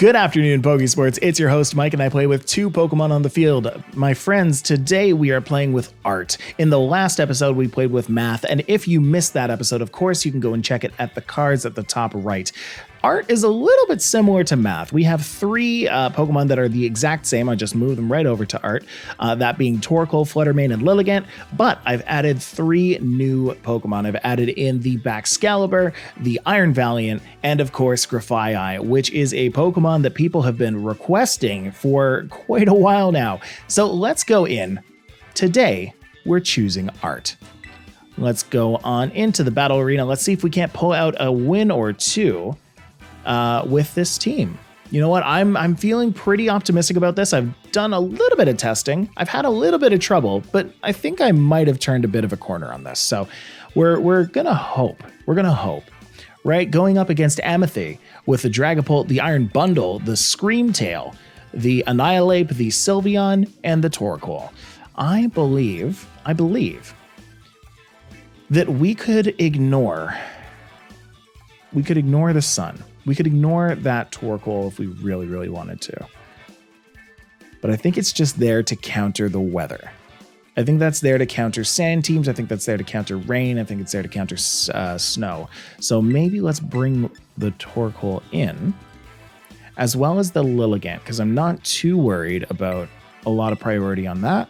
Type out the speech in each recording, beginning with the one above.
Good afternoon, Pokesports. It's your host, Mike, and I play with two Pokemon on the field. My friends, today we are playing with Art. In the last episode, we played with Math, and if you missed that episode, of course, you can go and check it at the cards at the top right. Art is a little bit similar to Math. We have three Pokemon that are the exact same. I just moved them right over to Art, that being Torkoal, Fluttermane, and Lilligant, but I've added three new Pokemon. I've added in the Baxcalibur, the Iron Valiant, and of course, Grafaiai, which is a Pokemon that people have been requesting for quite a while now. So let's go in. Today, we're choosing Art. Let's go on into the battle arena. Let's see if we can't pull out a win or two with this team. You know what? I'm feeling pretty optimistic about this. I've done a little bit of testing. I've had a little bit of trouble, but I think I might have turned a bit of a corner on this. So we're gonna hope. We're gonna hope. Right? Going up against Amethy with the Dragapult, the Iron Bundle, the Screamtail, the Annihilate, the Sylveon, and the Torkoal. I believe that we could ignore the sun. We could ignore that Torkoal if we really, really wanted to. But I think it's just there to counter the weather. I think that's there to counter sand teams. I think that's there to counter rain. I think it's there to counter snow. So maybe let's bring the Torkoal in, as well as the Lilligant, because I'm not too worried about a lot of priority on that.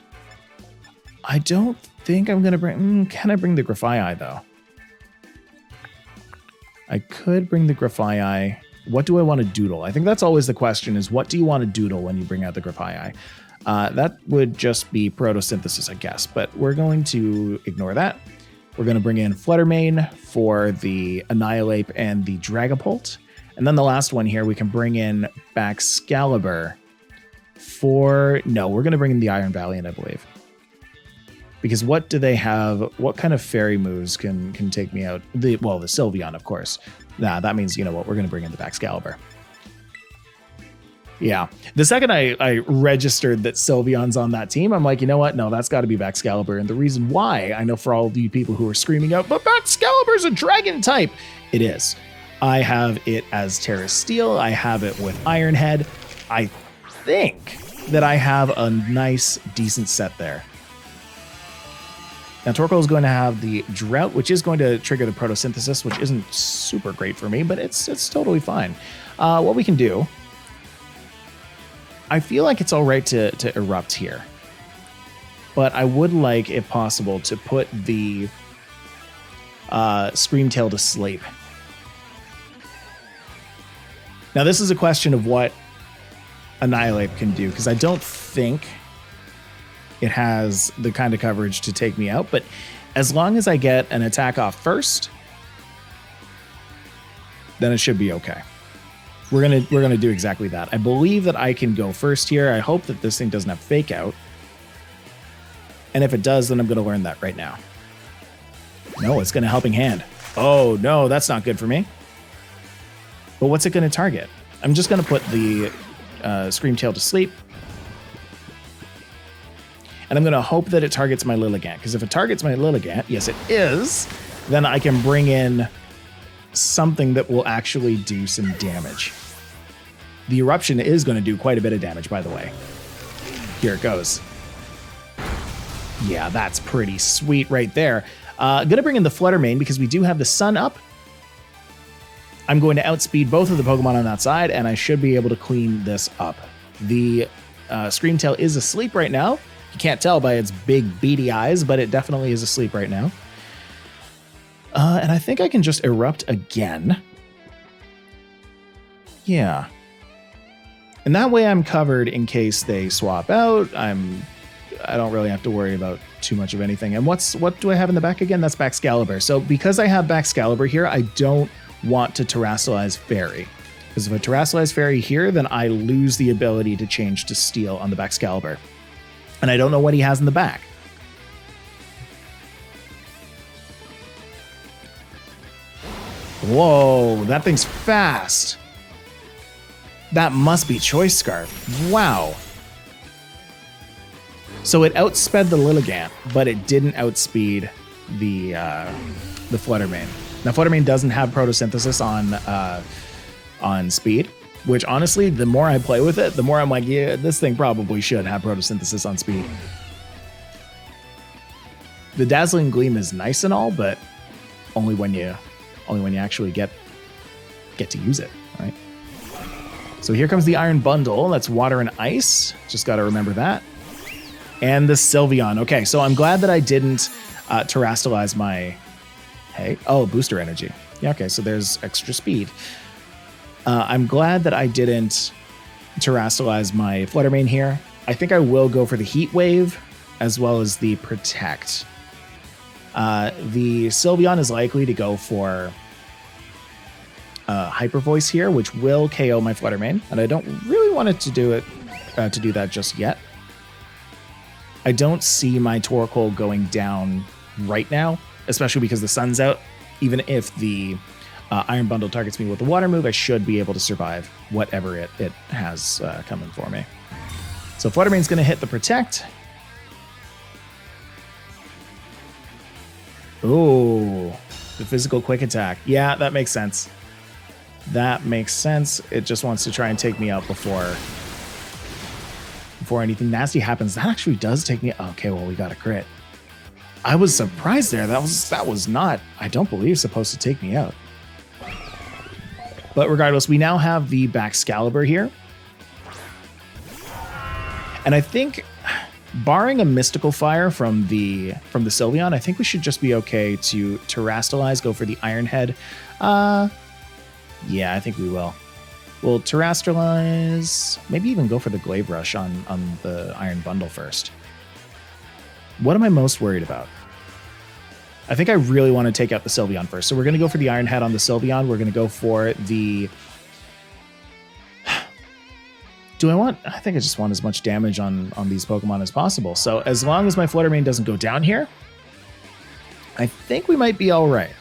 I don't think I'm going to bring... can I bring the Grafaiai, though? I could bring the Grafaiai. What do I want to doodle? I think that's always the question, is what do you want to doodle when you bring out the Grafaiai? That would just be Protosynthesis, I guess, but we're going to ignore that. We're going to bring in Fluttermane for the Annihilate and the Dragapult. And then the last one here, we can bring in Baxcalibur for... No, we're going to bring in the Iron Valiant, I believe. Because what do they have? What kind of fairy moves can take me out? The Sylveon, of course. Nah, that means, you know what, we're going to bring in the Baxcalibur. Yeah. The second I registered that Sylveon's on that team, I'm like, you know what? No, that's got to be Baxcalibur. And the reason why, I know for all you people who are screaming out, but Baxcalibur's a dragon type. It is. I have it as Tera Steel. I have it with Iron Head. I think that I have a nice, decent set there. Now, Torkoal is going to have the Drought, which is going to trigger the Protosynthesis, which isn't super great for me, but it's totally fine. What we can do, I feel like it's all right to Erupt here. But I would like, if possible, to put the Screamtail to sleep. Now, this is a question of what Annihilate can do, because I don't think it has the kind of coverage to take me out, but as long as I get an attack off first, then it should be okay. We're gonna do exactly that. I believe that I can go first here. I hope that this thing doesn't have Fake Out. And if it does, then I'm gonna learn that right now. No, it's gonna Helping Hand. Oh no, that's not good for me. But what's it gonna target? I'm just gonna put the Screamtail to sleep. And I'm going to hope that it targets my Lilligant, because if it targets my Lilligant, yes it is, then I can bring in something that will actually do some damage. The Eruption is going to do quite a bit of damage, by the way. Here it goes. Yeah, that's pretty sweet right there. Going to bring in the Fluttermane, because we do have the sun up. I'm going to outspeed both of the Pokemon on that side, and I should be able to clean this up. The Screamtail is asleep right now. You can't tell by its big beady eyes, but it definitely is asleep right now. And I think I can just Erupt again. Yeah. And that way I'm covered in case they swap out. I don't really have to worry about too much of anything. And what do I have in the back again? That's Baxcalibur. So because I have Baxcalibur here, I don't want to Terrastalize Fairy. Because if I Terrastalize Fairy here, then I lose the ability to change to Steel on the Baxcalibur. And I don't know what he has in the back. Whoa, that thing's fast. That must be Choice Scarf. Wow. So it outsped the Lilligant, but it didn't outspeed the Fluttermane. Now, Fluttermane doesn't have Protosynthesis on speed, which honestly, the more I play with it, the more I'm like, yeah, this thing probably should have Protosynthesis on speed. The Dazzling Gleam is nice and all, but only when you actually get to use it, right? So here comes the Iron Bundle. That's water and ice. Just got to remember that. And the Sylveon. Okay, so I'm glad that I didn't terastalize my... Hey, oh, booster energy. Yeah, okay, so there's extra speed. I'm glad that I didn't terastalize my Flutter Mane here. I think I will go for the Heat Wave as well as the Protect. The Sylveon is likely to go for Hyper Voice here, which will KO my Flutter Mane, and I don't really want it to do that just yet. I don't see my Torkoal going down right now, especially because the sun's out. Even if the Iron Bundle targets me with the Water move, I should be able to survive whatever it has coming for me. So Flutter Mane's going to hit the Protect. Ooh, the physical quick attack. Yeah, that makes sense. That makes sense. It just wants to try and take me out before anything nasty happens. That actually does take me... Okay, well, we got a crit. I was surprised there. That was not, I don't believe, supposed to take me out. But regardless, we now have the Baxcalibur here. And I think, barring a Mystical Fire from the Sylveon, I think we should just be okay to Terastalize, go for the Iron Head. Yeah, I think we will. We'll Terastalize, maybe even go for the Glaive Rush on the Iron Bundle first. What am I most worried about? I think I really want to take out the Sylveon first. So we're going to go for the Iron Head on the Sylveon. We're going to go for the... I think I just want as much damage on these Pokemon as possible. So as long as my Flutter Mane doesn't go down here, I think we might be all right.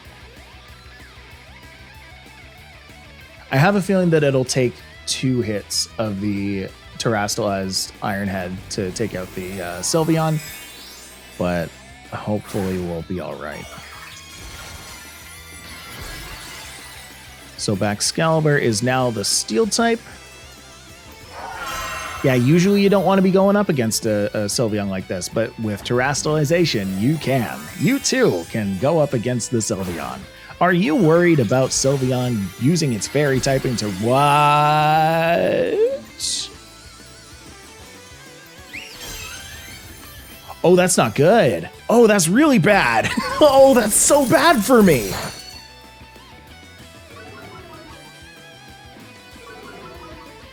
I have a feeling that it'll take 2 hits of the Terastalized Iron Head to take out the Sylveon, but hopefully we'll be all right. So Baxcalibur is now the Steel type. Yeah, usually you don't want to be going up against a Sylveon like this, but with Terastalization, you can. You too can go up against the Sylveon. Are you worried about Sylveon using its fairy typing to what? Oh, that's not good. Oh, that's really bad. Oh, that's so bad for me.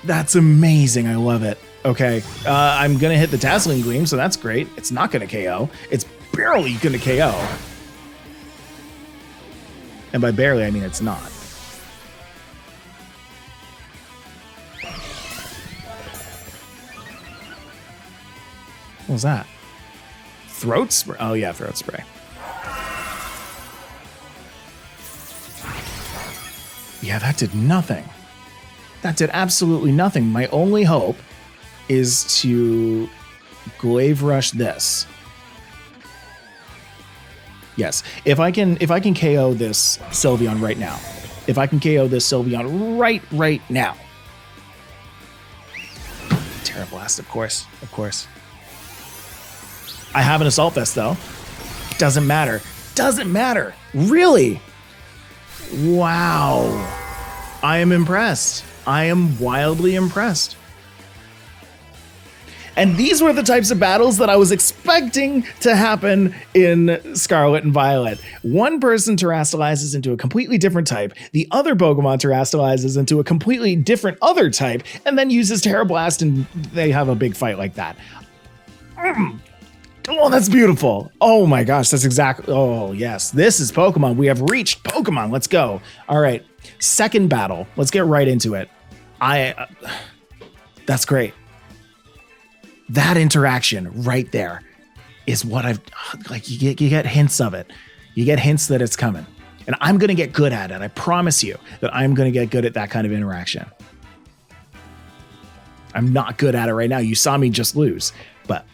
That's amazing. I love it. Okay, I'm going to hit the Dazzling Gleam, so that's great. It's not going to KO. It's barely going to KO. And by barely, I mean it's not. What was that? Throat spray? Oh, yeah, throat spray. Yeah, that did nothing. That did absolutely nothing. My only hope is to Glaive Rush this. Yes, if I can KO this Sylveon right now. If I can KO this Sylveon right now. Tera Blast, of course. I have an Assault Vest though. Doesn't matter. Doesn't matter. Really? Wow. I am impressed. I am wildly impressed. And these were the types of battles that I was expecting to happen in Scarlet and Violet. One person terastalizes into a completely different type. The other Pokemon terastalizes into a completely different other type, and then uses Tera Blast, and they have a big fight like that. Oh, that's beautiful. Oh my gosh, that's exactly... Oh, yes. This is Pokemon. We have reached Pokemon. Let's go. All right. Second battle. Let's get right into it. That's great. That interaction right there is what I've... Like, you get hints of it. You get hints that it's coming. And I'm going to get good at it. I promise you that I'm going to get good at that kind of interaction. I'm not good at it right now. You saw me just lose. But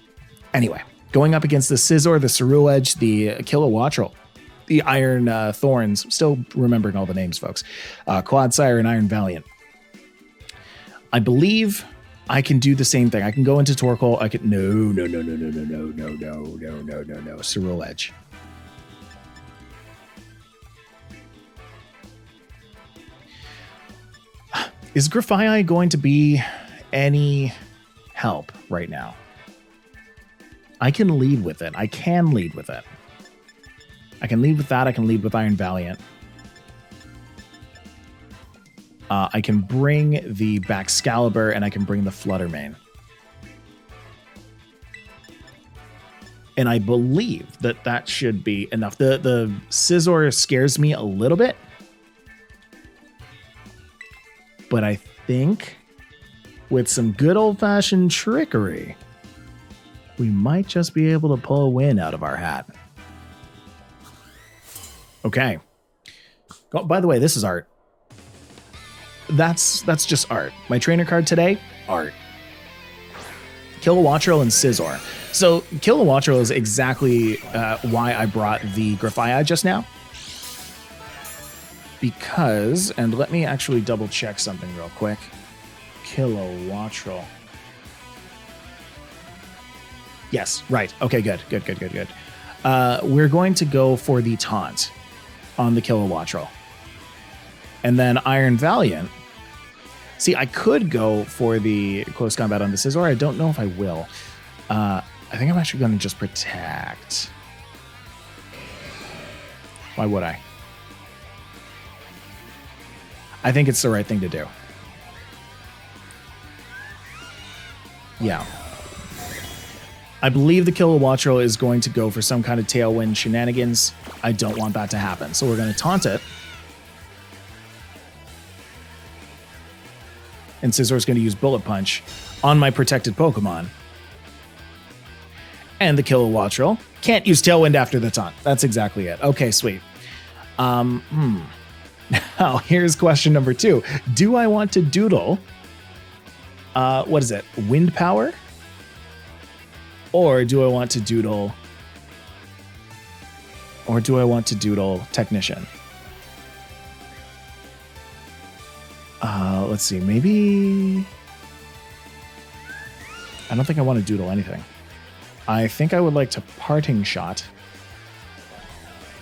anyway... Going up against the Scizor, the Ceruledge, the Kilowattrel, the Iron Thorns. Still remembering all the names, folks. Quadsire and Iron Valiant. I believe I can do the same thing. I can go into Torkoal. I can no. Cerulean Edge. Is Grafaiai going to be any help right now? I can lead with it. I can lead with it. I can lead with that. I can lead with Iron Valiant. I can bring the Baxcalibur and I can bring the Flutter main. And I believe that that should be enough. The Scizor scares me a little bit. But I think with some good old-fashioned trickery, we might just be able to pull a win out of our hat. Okay. Oh, by the way, this is art. That's just art. My trainer card today, art. Kilowattrel and Scizor. So Kilowattrel is exactly why I brought the Grafaiai just now. Because, and let me actually double check something real quick. Kilowattrel. Yes, right. Okay, good. We're going to go for the taunt on the Kilowattrel. And then Iron Valiant. See, I could go for the close combat on the Scizor. I don't know if I will. I think I'm actually going to just protect. Why would I? I think it's the right thing to do. Yeah. I believe the Kilowattrel is going to go for some kind of Tailwind shenanigans. I don't want that to happen. So we're going to taunt it. And Scizor's going to use Bullet Punch on my protected Pokemon. And the Kilowattrel can't use Tailwind after the taunt. That's exactly it. Okay, sweet. Now, here's question number 2. Do I want to doodle, what is it, Wind Power? Or do I want to doodle, Technician? Let's see, maybe, I don't think I want to doodle anything. I think I would like to Parting Shot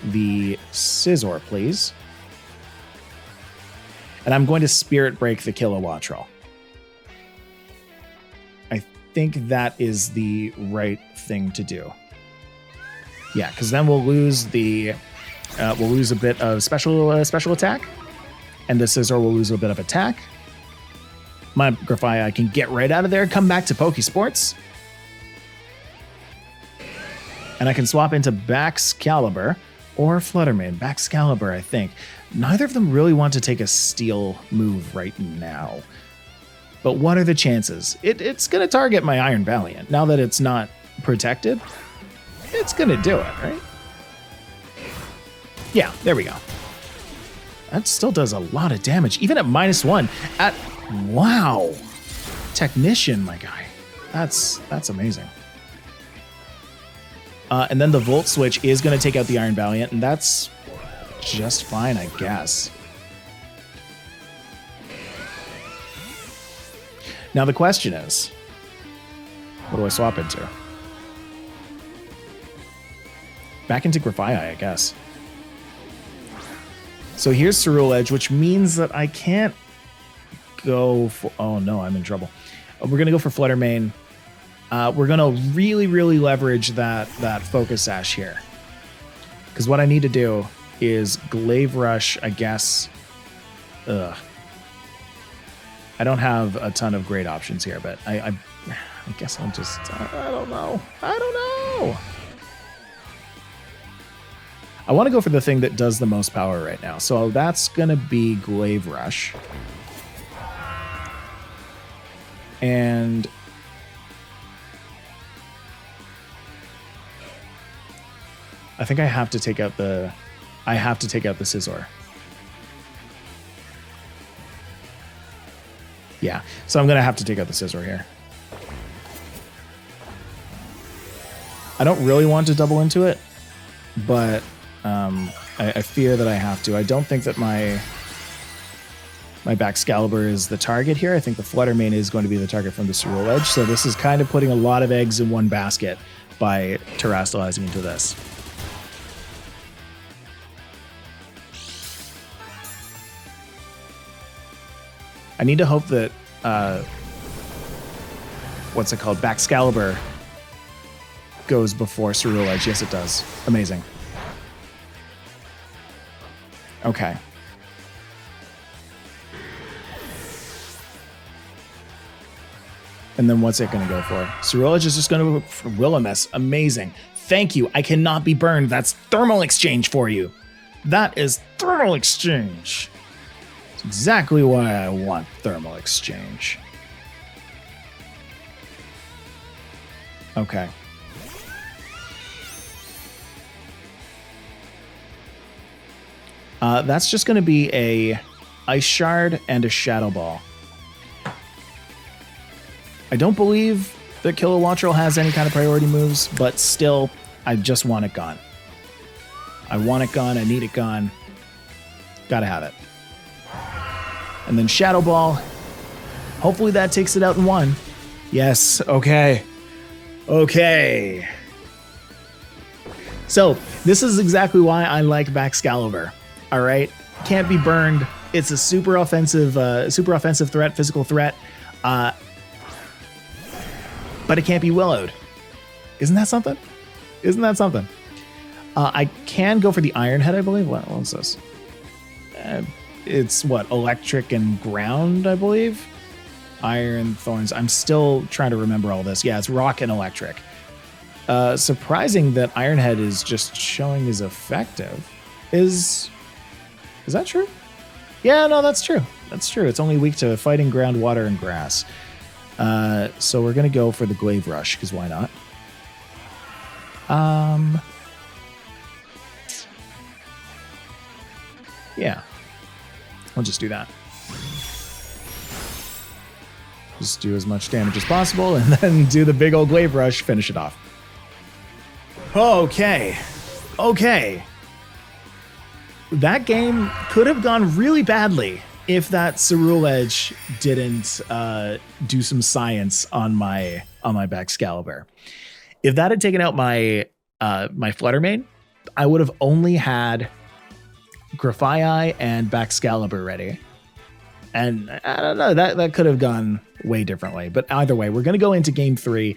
the Scizor, please. And I'm going to Spirit Break the Kilowattrel. I think that is the right thing to do. Yeah, because then we'll lose the we'll lose a bit of special attack, and the Scizor will lose a bit of attack. My Grafaiai can get right out of there, come back to Pokesports, and I can swap into Baxcalibur or Fluttermane. Baxcalibur, I think. Neither of them really want to take a steel move right now. But what are the chances? It's going to target my Iron Valiant. Now that it's not protected, it's going to do it, right? Yeah, there we go. That still does a lot of damage, even at -1. Wow. Technician, my guy. That's amazing. And then the Volt Switch is going to take out the Iron Valiant, and that's just fine, I guess. Now the question is, what do I swap into? Back into Grafaiai, I guess. So here's Cerulean Edge, which means that I can't go for... Oh no, I'm in trouble. We're going to go for Flutter Mane. We're going to really leverage that Focus Sash here. Because what I need to do is Glaive Rush, I guess. I don't have a ton of great options here, but I guess I'll just... I don't know. I want to go for the thing that does the most power right now. So that's going to be Glaive Rush. And... I think I have to take out the... Scizor. Yeah, so I'm going to have to take out the Scizor here. I don't really want to double into it, but I fear that I have to. I don't think that my... my Baxcalibur is the target here. I think the Flutter Mane is going to be the target from the Ceruledge. So this is kind of putting a lot of eggs in one basket by terastalizing into this. I need to hope that, what's it called? Baxcalibur goes before Ceruledge. Yes, it does. Amazing. Okay. And then what's it going to go for? Ceruledge is just going to go for Will-O-Wisp. Amazing. Thank you. I cannot be burned. That's thermal exchange for you. That is thermal exchange. It's exactly why I want thermal exchange. Okay. That's just going to be a Ice Shard and a Shadow Ball. I don't believe that Kilowattrel has any kind of priority moves, but still, I just want it gone. I want it gone. I need it gone. Gotta have it. And then Shadow Ball. Hopefully that takes it out in one. Yes. Okay. Okay. So this is exactly why I like Baxcalibur. All right. Can't be burned. It's a super offensive threat, physical threat. But it can't be willowed. Isn't that something? Isn't that something? I can go for the Iron Head, I believe. What's this? It's what? Electric and ground, I believe? Iron, thorns. I'm still trying to remember all this. Yeah, it's rock and electric. Surprising that Iron Head is just showing is effective. Is that true? Yeah, no, that's true. That's true. It's only weak to fighting, ground, water, and grass. So we're going to go for the Glaive Rush, because why not? Yeah. I'll just do that. Just do as much damage as possible, and then do the big old Glaive Rush, finish it off. Okay. Okay. That game could have gone really badly if that Ceruledge didn't do some science on my Baxcalibur. If that had taken out my my Flutter Mane, I would have only had Grafaiai and Baxcalibur ready. And I don't know, that could have gone way differently. But either way, we're going to go into game 3.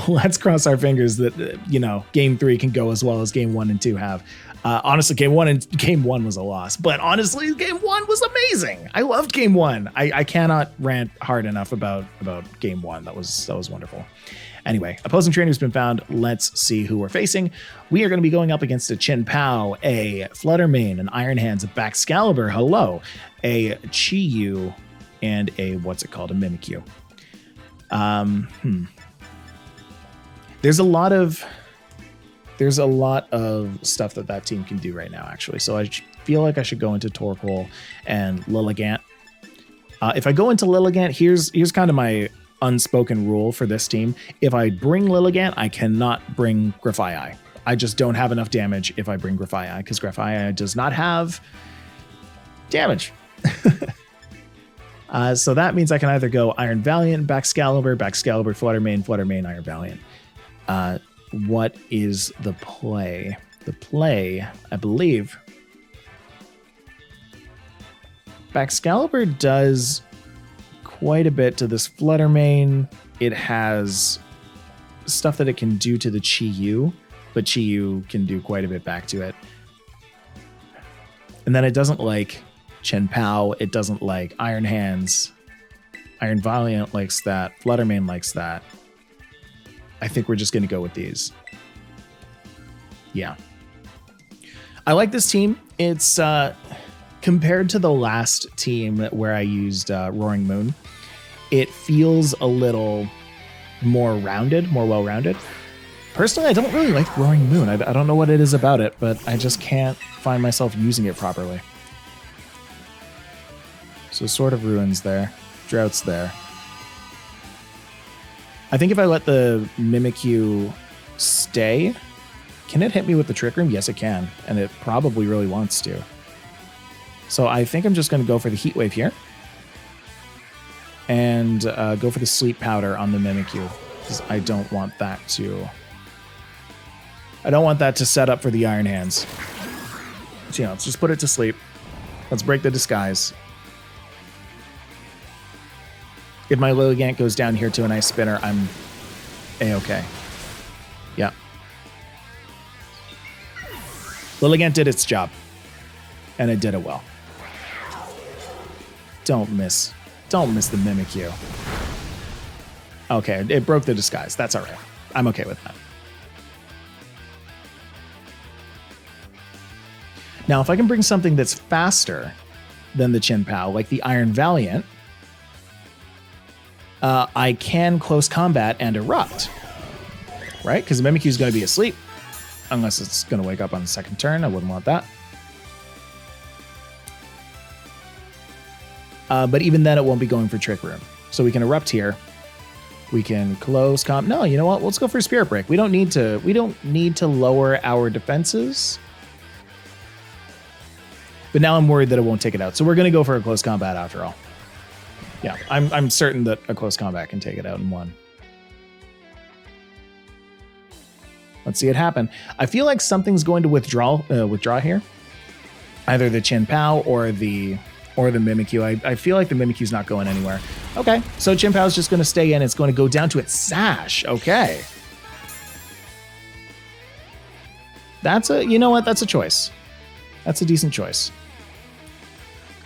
Let's cross our fingers that, game 3 can go as well as game 1 and 2 have. Honestly, game one was a loss, but honestly, game 1 was amazing. I loved game 1. I cannot rant hard enough about game 1. That was wonderful. Anyway, opposing trainer has been found. Let's see who we're facing. We are going to be going up against a Chien-Pao, a Flutter Mane, an Iron Hands, a Baxcalibur, hello, a Chi-Yu, and a, what's it called, a Mimikyu. There's a lot of stuff that team can do right now, actually. So I feel like I should go into Torkoal and Lilligant. If I go into Lilligant, here's kind of my unspoken rule for this team. If I bring Lilligant, I cannot bring Grafaiai. I just don't have enough damage if I bring Grafaiai, because Grafaiai does not have damage. So that means I can either go Iron Valiant, Baxcalibur, Flutter Mane, Iron Valiant. What is the play? The play, I believe, Baxcalibur does quite a bit to this Flutter Mane. It has stuff that it can do to the Chi-Yu, but Chi-Yu can do quite a bit back to it. And then it doesn't like Chien-Pao. It doesn't like Iron Hands. Iron Valiant likes that. Flutter Mane likes that. I think we're just going to go with these. Yeah. I like this team. It's compared to the last team where I used Roaring Moon, it feels a little more rounded, more well-rounded. Personally, I don't really like Roaring Moon. I don't know what it is about it, but I just can't find myself using it properly. So Sword of Ruins there. Drought's there. I think if I let the Mimikyu stay, can it hit me with the Trick Room? Yes, it can. And it probably really wants to. So I think I'm just going to go for the Heat Wave here. And go for the Sleep Powder on the Mimikyu. Because I don't want that to... I don't want that to set up for the Iron Hands. So, let's just put it to sleep. Let's break the disguise. If my Lilligant goes down here to an Ice Spinner, I'm A-okay. Yeah. Lilligant did its job. And it did it well. Don't miss the Mimikyu. Okay, it broke the disguise. That's all right. I'm okay with that. Now, if I can bring something that's faster than the Chin-Pao, like the Iron Valiant, I can close combat and erupt, right? Because the Mimikyu is going to be asleep, unless it's going to wake up on the second turn. I wouldn't want that. But even then, it won't be going for Trick Room. So we can erupt here. We can close combat. No, you know what? Let's go for Spirit Break. We don't need to lower our defenses. But now I'm worried that it won't take it out. So we're going to go for a close combat after all. Yeah, I'm certain that a close combat can take it out in one. Let's see it happen. I feel like something's going to withdraw here. Either the Chin-Pao or the Mimikyu. I feel like the Mimikyu's not going anywhere. Okay, so Chin-Pao's just going to stay in. It's going to go down to its Sash. Okay. You know what? That's a choice. That's a decent choice.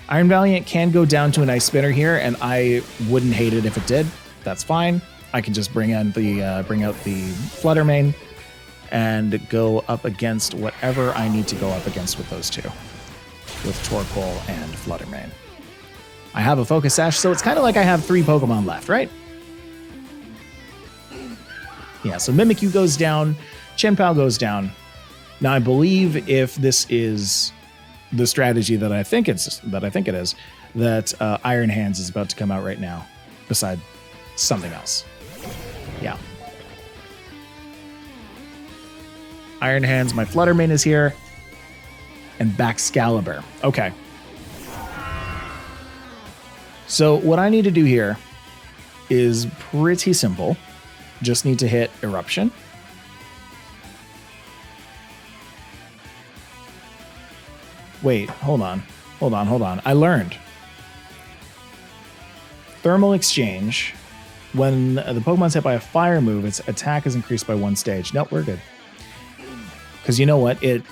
Iron Valiant can go down to an Ice Spinner here, and I wouldn't hate it if it did. That's fine. I can just bring out the Flutter Mane and go up against whatever I need to go up against with those two, with Torkoal and Flutter Mane. I have a Focus Sash, so it's kind of like I have 3 Pokemon left, right? Yeah, so Mimikyu goes down, Chin-Pao goes down. Now, I believe if this is the strategy that I think it is, that Iron Hands is about to come out right now, beside something else. Yeah. Iron Hands, my Flutter Mane is here, and Baxcalibur. Okay. So what I need to do here is pretty simple. Just need to hit Eruption. Wait, hold on. I learned. Thermal Exchange. When the Pokemon's hit by a fire move, its attack is increased by 1 stage. Nope, we're good. Because you know what? It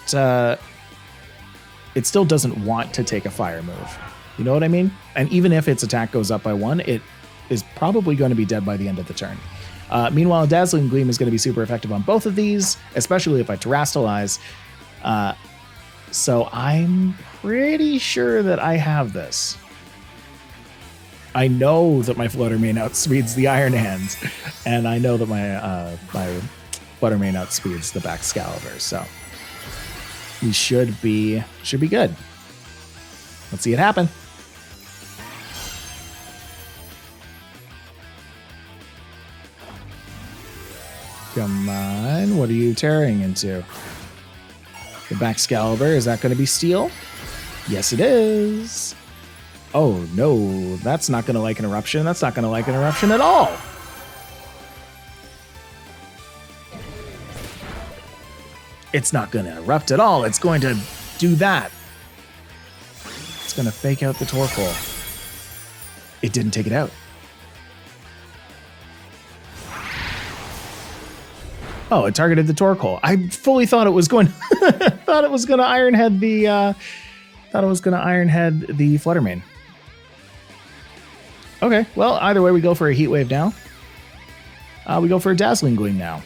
still doesn't want to take a fire move. You know what I mean? And even if its attack goes up by 1, it is probably going to be dead by the end of the turn. Meanwhile, Dazzling Gleam is going to be super effective on both of these, especially if I Terastalize. So I'm pretty sure that I have this. I know that my Flutter Mane outspeeds the Iron Hands, and I know that my Flutter Mane outspeeds the Baxcalibur, so we should be good. Let's see it happen. Come on, what are you tearing into? The Baxcalibur, is that going to be Steel? Yes, it is. Oh, no, that's not going to like an Eruption. That's not going to like an Eruption at all. It's not going to erupt at all. It's going to do that. It's going to fake out the Torkoal. It didn't take it out. Oh, it targeted the Torkoal. I fully thought it was going thought it was going to Iron Head the Flutter Mane. Okay, well, either way, we go for a Heat Wave now. We go for a Dazzling Gleam now.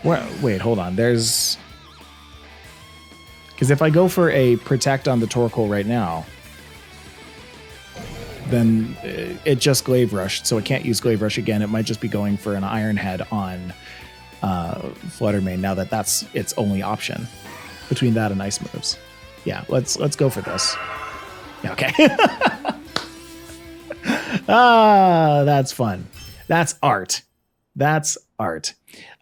Well, wait, hold on. Because if I go for a Protect on the Torkoal right now, then it just Glaive Rushed, so it can't use Glaive Rush again. It might just be going for an Iron Head on Flutter Mane now that that's its only option between that and Ice moves. Yeah, let's go for this. Okay. That's fun. That's art. That's art.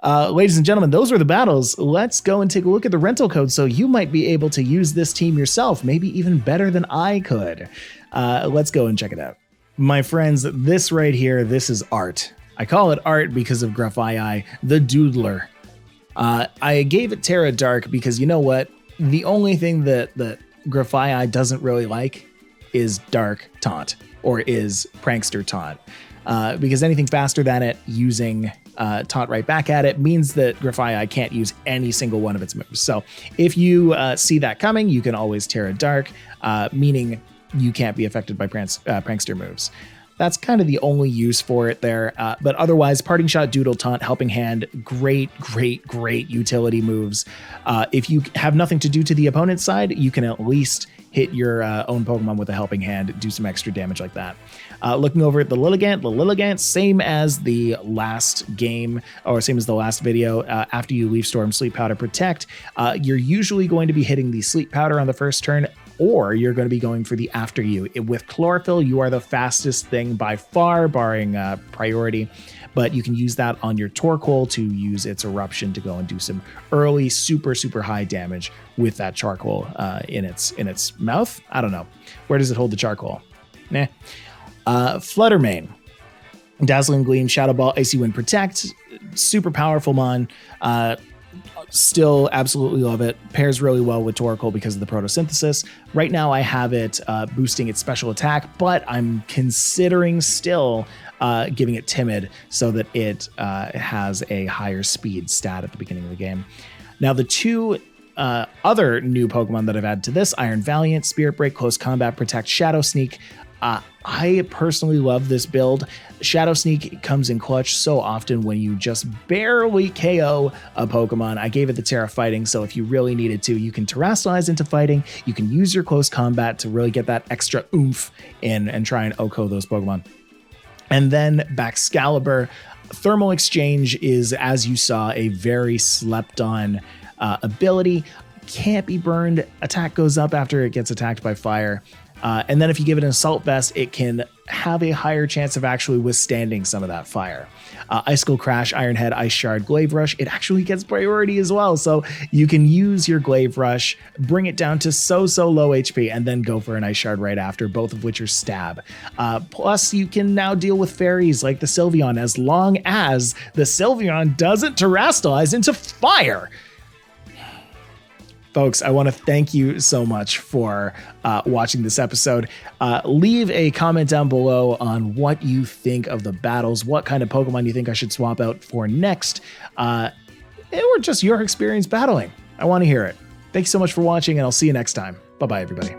Ladies and gentlemen, those were the battles. Let's go and take a look at the rental code so you might be able to use this team yourself, maybe even better than I could. Let's go and check it out. My friends, this right here, this is art. I call it art because of Grafaiai, the Doodler. I gave it Tera Dark because you know what? The only thing that Grafaiai doesn't really like is Dark Taunt, or is Prankster Taunt. Because anything faster than it using Taunt right back at it means that Grafaiai can't use any single one of its moves. So if you see that coming, you can always Tera Dark, meaning you can't be affected by Prankster moves. That's kind of the only use for it there. But otherwise, Parting Shot, Doodle, Taunt, Helping Hand, great utility moves. If you have nothing to do to the opponent's side, you can at least hit your own Pokemon with a Helping Hand, do some extra damage like that. Looking over at the Lilligant, same as the last game, or same as the last video, after you Leaf Storm, Sleep Powder, Protect, you're usually going to be hitting the Sleep Powder on the first turn, or you're going to be going for the After You. With Chlorophyll, you are the fastest thing by far, barring priority, but you can use that on your Torkoal to use its Eruption to go and do some early super high damage with that charcoal in its mouth. I don't know. Where does it hold the charcoal? Nah. Flutter main. Dazzling Gleam, Shadow Ball, Icy Wind, Protect. Super powerful mon. Still absolutely love it. Pairs really well with Torkoal because of the Protosynthesis. Right now I have it boosting its special attack, but I'm considering still giving it Timid so that it has a higher speed stat at the beginning of the game. Now the two other new Pokemon that I've added to this, Iron Valiant, Spirit Break, Close Combat, Protect, Shadow Sneak. I personally love this build. Shadow Sneak comes in clutch so often when you just barely KO a Pokemon. I gave it the Tera Fighting, so if you really needed to, you can Terastalize into Fighting. You can use your Close Combat to really get that extra oomph in and try and OHKO those Pokemon. And then Baxcalibur. Thermal Exchange is, as you saw, a very slept-on ability. Can't be burned. Attack goes up after it gets attacked by fire. And then if you give it an Assault Vest, it can have a higher chance of actually withstanding some of that fire. Icicle Crash, Iron Head, Ice Shard, Glaive Rush, it actually gets priority as well. So you can use your Glaive Rush, bring it down to so low HP, and then go for an Ice Shard right after, both of which are stab. Plus, you can now deal with fairies like the Sylveon, as long as the Sylveon doesn't Terastalize into fire. Folks, I want to thank you so much for watching this episode. Leave a comment down below on what you think of the battles, what kind of Pokemon you think I should swap out for next, or just your experience battling. I want to hear it. Thank you so much for watching, and I'll see you next time. Bye-bye, everybody.